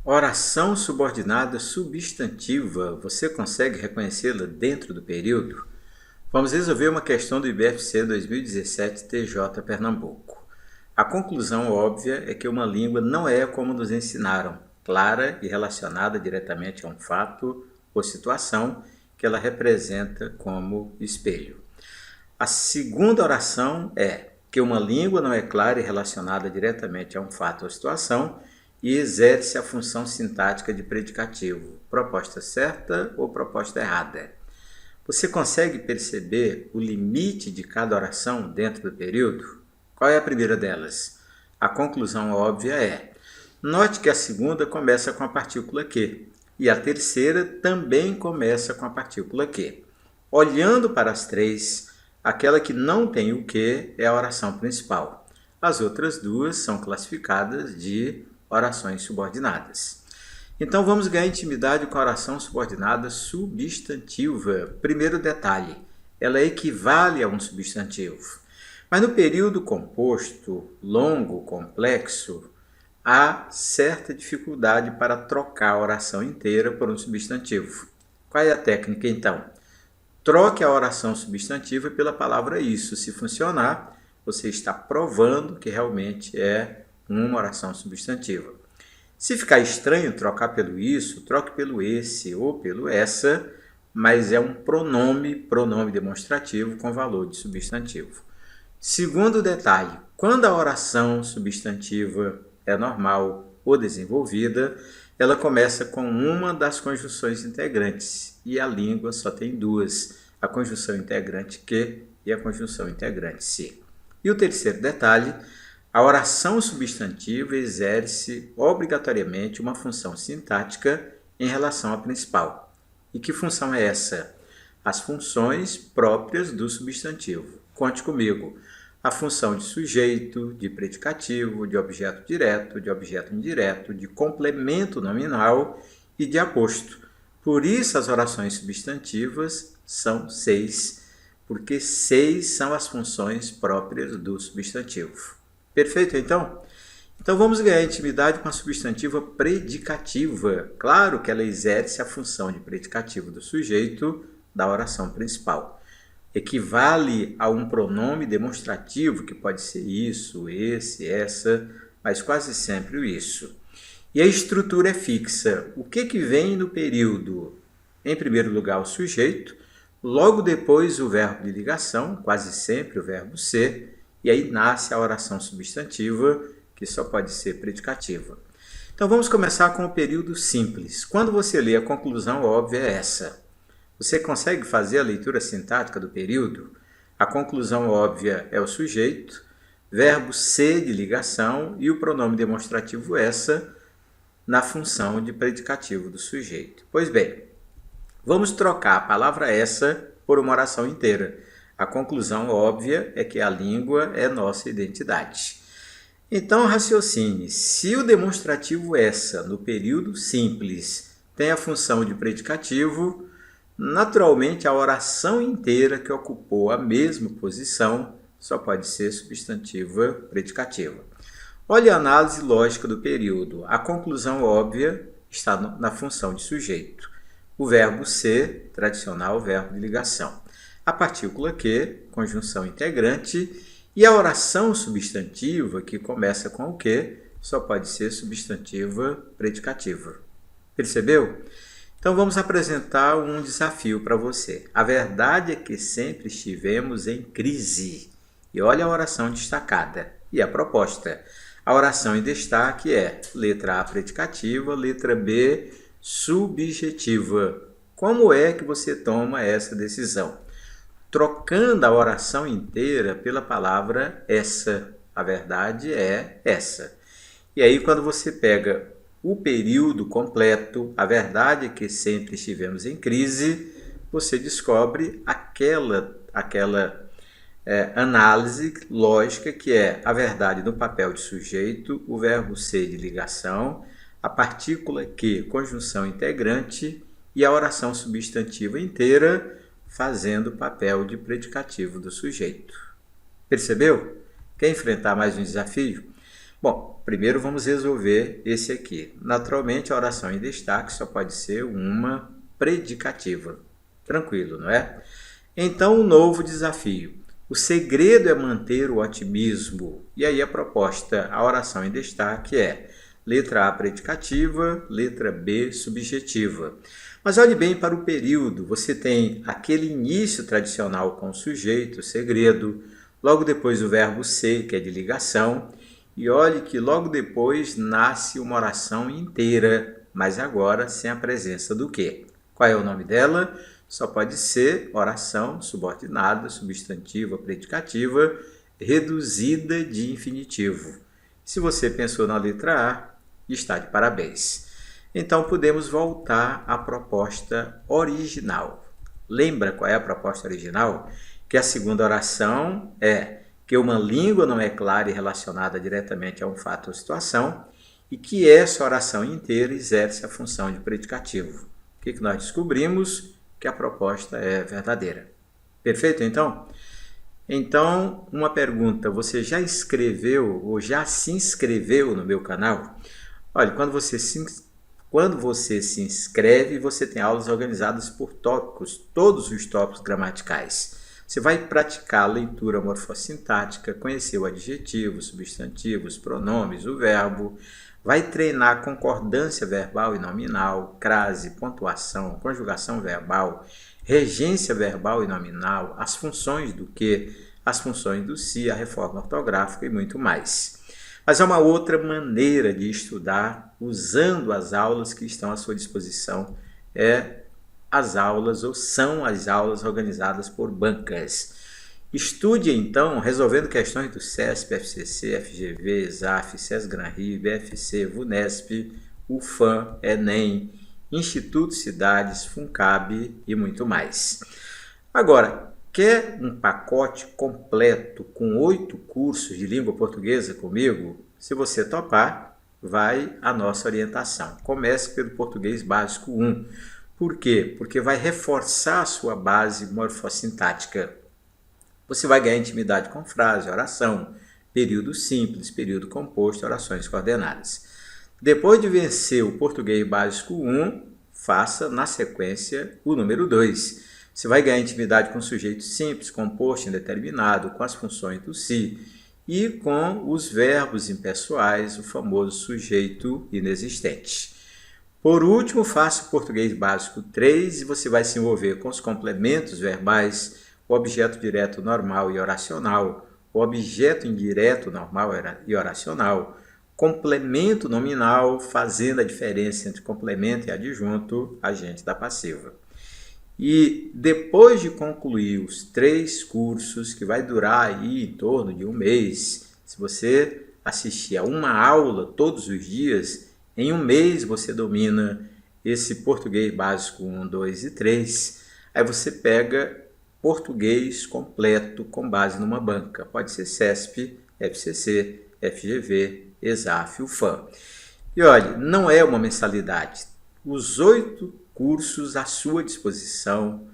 Oração subordinada substantiva, você consegue reconhecê-la dentro do período? Vamos resolver uma questão do IBFC 2017 TJ Pernambuco. A conclusão óbvia é que uma língua não é como nos ensinaram, clara e relacionada diretamente a um fato ou situação que ela representa como espelho. A segunda oração é que uma língua não é clara e relacionada diretamente a um fato ou situação e exerce a função sintática de predicativo, proposta certa ou proposta errada. Você consegue perceber o limite de cada oração dentro do período? Qual é a primeira delas? A conclusão óbvia é: note que a segunda começa com a partícula que, e a terceira também começa com a partícula que. Olhando para as três, aquela que não tem o que é a oração principal. As outras duas são classificadas de orações subordinadas. Então vamos ganhar intimidade com a oração subordinada substantiva. Primeiro detalhe, ela equivale a um substantivo. Mas no período composto, longo, complexo, há certa dificuldade para trocar a oração inteira por um substantivo. Qual é a técnica então? Troque a oração substantiva pela palavra isso. Se funcionar, você está provando que realmente é uma oração substantiva. Se ficar estranho trocar pelo isso, troque pelo esse ou pelo essa, mas é um pronome demonstrativo com valor de substantivo. Segundo detalhe, quando a oração substantiva é normal ou desenvolvida, ela começa com uma das conjunções integrantes e a língua só tem duas, a conjunção integrante que e a conjunção integrante se. E o terceiro detalhe, a oração substantiva exerce obrigatoriamente uma função sintática em relação à principal. E que função é essa? As funções próprias do substantivo. Conte comigo. A função de sujeito, de predicativo, de objeto direto, de objeto indireto, de complemento nominal e de aposto. Por isso as orações substantivas são 6, porque 6 são as funções próprias do substantivo. Perfeito, então? Então vamos ganhar intimidade com a substantiva predicativa. Claro que ela exerce a função de predicativo do sujeito da oração principal. Equivale a um pronome demonstrativo, que pode ser isso, esse, essa, mas quase sempre o isso. E a estrutura é fixa. O que vem no período? Em primeiro lugar, o sujeito, logo depois o verbo de ligação, quase sempre o verbo ser, e aí nasce a oração substantiva, que só pode ser predicativa. Então vamos começar com o período simples. Quando você lê a conclusão óbvia é essa. Você consegue fazer a leitura sintática do período? A conclusão óbvia é o sujeito, verbo ser de ligação e o pronome demonstrativo essa na função de predicativo do sujeito. Pois bem, vamos trocar a palavra essa por uma oração inteira. A conclusão óbvia é que a língua é nossa identidade. Então, raciocine. Se o demonstrativo essa, no período simples, tem a função de predicativo, naturalmente a oração inteira que ocupou a mesma posição só pode ser substantiva predicativa. Olhe a análise lógica do período. A conclusão óbvia está na função de sujeito. O verbo ser, tradicional verbo de ligação. A partícula que, conjunção integrante, e a oração substantiva, que começa com o que, só pode ser substantiva predicativa. Percebeu? Então vamos apresentar um desafio para você. A verdade é que sempre estivemos em crise. E olha a oração destacada e a proposta. A oração em destaque é letra A predicativa, letra B subjetiva. Como é que você toma essa decisão? Trocando a oração inteira pela palavra essa. A verdade é essa. E aí quando você pega o período completo, a verdade é que sempre estivemos em crise, você descobre aquela análise lógica que é a verdade no papel de sujeito, o verbo ser de ligação, a partícula que, conjunção integrante, e a oração substantiva inteira fazendo o papel de predicativo do sujeito. Percebeu? Quer enfrentar mais um desafio? Bom, primeiro vamos resolver esse aqui. Naturalmente, a oração em destaque só pode ser uma predicativa. Tranquilo, não é? Então, um novo desafio. O segredo é manter o otimismo. E aí a proposta, a oração em destaque é letra A predicativa, letra B subjetiva. Mas olhe bem para o período. Você tem aquele início tradicional com o sujeito, o segredo, logo depois o verbo ser, que é de ligação, e olhe que logo depois nasce uma oração inteira, mas agora sem a presença do quê? Qual é o nome dela? Só pode ser oração subordinada, substantiva, predicativa, reduzida de infinitivo. Se você pensou na letra A, está de parabéns. Então podemos voltar à proposta original. Lembra qual é a proposta original? Que a segunda oração é que uma língua não é clara e relacionada diretamente a um fato ou situação e que essa oração inteira exerce a função de predicativo. O que nós descobrimos? Que a proposta é verdadeira. Perfeito, então? Então, uma pergunta, você já escreveu ou já se inscreveu no meu canal? Olha, quando você se inscreve, você tem aulas organizadas por tópicos, todos os tópicos gramaticais. Você vai praticar a leitura morfossintática, conhecer o adjetivo, os substantivos, pronomes, o verbo, vai treinar a concordância verbal e nominal, crase, pontuação, conjugação verbal, regência verbal e nominal, as funções do que, as funções do se, a reforma ortográfica e muito mais. Mas há uma outra maneira de estudar usando as aulas que estão à sua disposição, as aulas ou são as aulas organizadas por bancas. Estude então resolvendo questões do CESP, FCC, FGV, ESAF, SESGRAN-Rio, BFC, VUNESP, UFAM, ENEM, Instituto Cidades, FUNCAB e muito mais. Agora, quer um pacote completo com 8 cursos de língua portuguesa comigo? Se você topar, vai a nossa orientação. Comece pelo Português Básico 1. Por quê? Porque vai reforçar a sua base morfossintática. Você vai ganhar intimidade com frase, oração, período simples, período composto, orações coordenadas. Depois de vencer o Português Básico 1, faça na sequência o número 2. Você vai ganhar intimidade com sujeito simples, composto, indeterminado, com as funções do se e com os verbos impessoais, o famoso sujeito inexistente. Por último, faça o Português Básico 3 e você vai se envolver com os complementos verbais, o objeto direto normal e oracional, o objeto indireto normal e oracional, complemento nominal, fazendo a diferença entre complemento e adjunto, agente da passiva. E depois de concluir os 3 cursos, que vai durar aí em torno de um mês, se você assistir a uma aula todos os dias, em um mês você domina esse Português Básico 1, 2 e 3, aí você pega português completo com base numa banca. Pode ser CESP, FCC, FGV, ESAF, UFAM. E olha, não é uma mensalidade. Os 8 cursos à sua disposição,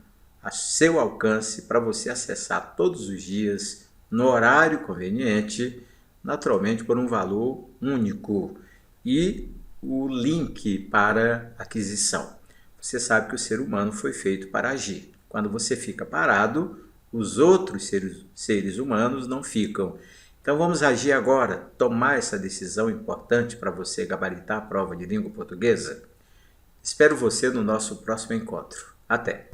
a seu alcance, para você acessar todos os dias, no horário conveniente, naturalmente por um valor único. E o link para aquisição. Você sabe que o ser humano foi feito para agir. Quando você fica parado, os outros seres humanos não ficam. Então vamos agir agora, tomar essa decisão importante para você gabaritar a prova de língua portuguesa? Espero você no nosso próximo encontro. Até!